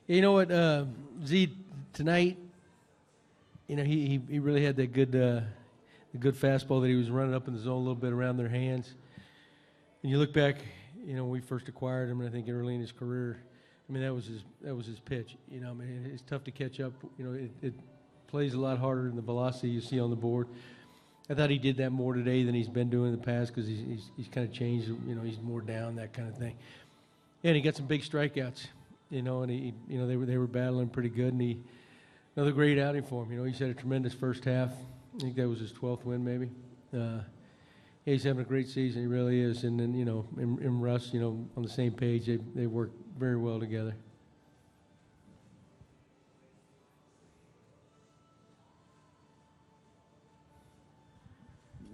You know what, Z, tonight, you know, he really had that good the good fastball that he was running up in the zone a little bit around their hands. And you look back, you know, when we first acquired him, and I think early in his career, I mean, that was his pitch. You know, I mean, it's tough to catch up. You know, it plays a lot harder than the velocity you see on the board. I thought he did that more today than he's been doing in the past because he's kind of changed. You know, he's more down, that kind of thing. And he got some big strikeouts. You know, and he you know they were battling pretty good, and another great outing for him. You know, he's had a tremendous first half. I think that was his 12th win, maybe. Yeah, he's having a great season. He really is. And then, you know, and Russ, you know, on the same page, they work very well together.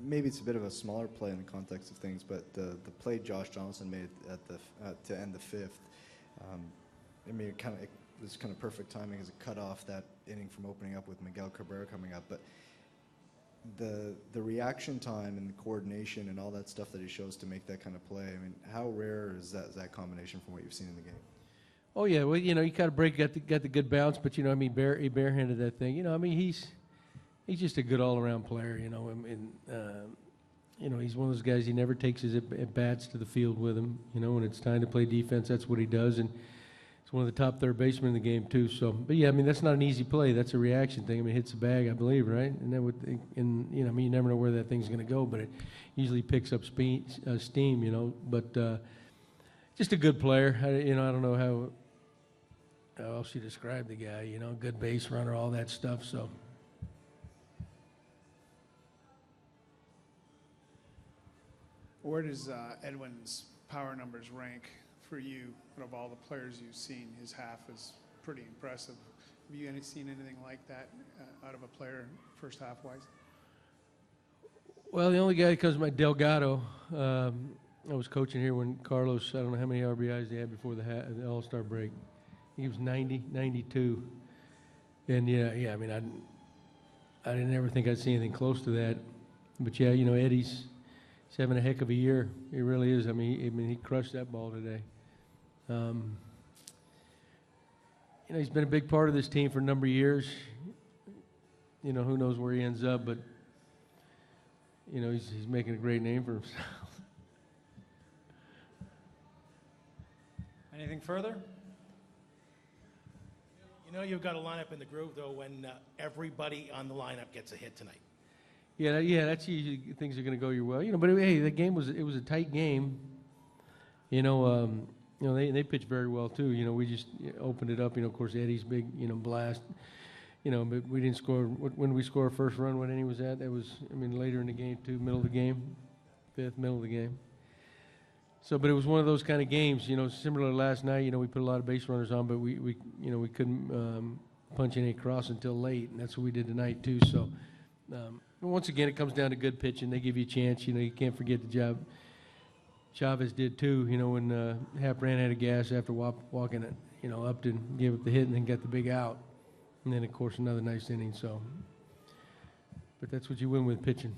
Maybe it's a bit of a smaller play in the context of things, but the play Josh Johnson made at to end the fifth, I mean, it was kind of perfect timing as it cut off that inning from opening up with Miguel Cabrera coming up. But the reaction time and the coordination and all that stuff that he shows to make that kind of play, I mean, how rare is that combination from what you've seen in the game? Oh yeah, well, you know, you got to break, got the good bounce, but you know, I mean, he barehanded that thing. You know, I mean, he's just a good all-around player. You know, and you know, he's one of those guys. He never takes his at bats to the field with him. You know, when it's time to play defense, that's what he does, and he's one of the top third basemen in the game too. So, but yeah, I mean, that's not an easy play. That's a reaction thing. I mean, it hits the bag, I believe, right? And that would, and you know, I mean, you never know where that thing's going to go, but it usually picks up steam. You know, but just a good player. You know, I don't know how else you describe the guy. You know, good base runner, all that stuff. So. Where does Edwin's power numbers rank for you out of all the players you've seen? His half is pretty impressive. Have you seen anything like that out of a player first half-wise? Well, the only guy that comes to my Delgado. I was coaching here when Carlos, I don't know how many RBIs he had before the All-Star break. He was 90, 92. And, yeah, I mean, I didn't ever think I'd see anything close to that. But, yeah, you know, Eddie's having a heck of a year. He really is. I mean, he crushed that ball today. You know, he's been a big part of this team for a number of years. You know, who knows where he ends up, but, you know, he's making a great name for himself. Anything further? You know, you've got a lineup in the groove, though, when everybody on the lineup gets a hit tonight. Yeah, that's usually things are going to go your way. You know, but hey, the game was a tight game. You know, they pitched very well too. You know, we just opened it up. You know, of course, Eddie's big, you know, blast. You know, but we didn't score. When we scored our first run, what inning was that? That was, I mean, later in the game too, middle of the game, fifth, middle of the game. So, but it was one of those kind of games. You know, similar to last night. You know, we put a lot of base runners on, but we couldn't punch any across until late, and that's what we did tonight too. So. Once again, it comes down to good pitching. They give you a chance. You know, you can't forget the job Chavez did too. You know, when Happ ran out of gas after walking it, you know, up and gave up the hit and then got the big out. And then, of course, another nice inning. So, but that's what you win with pitching.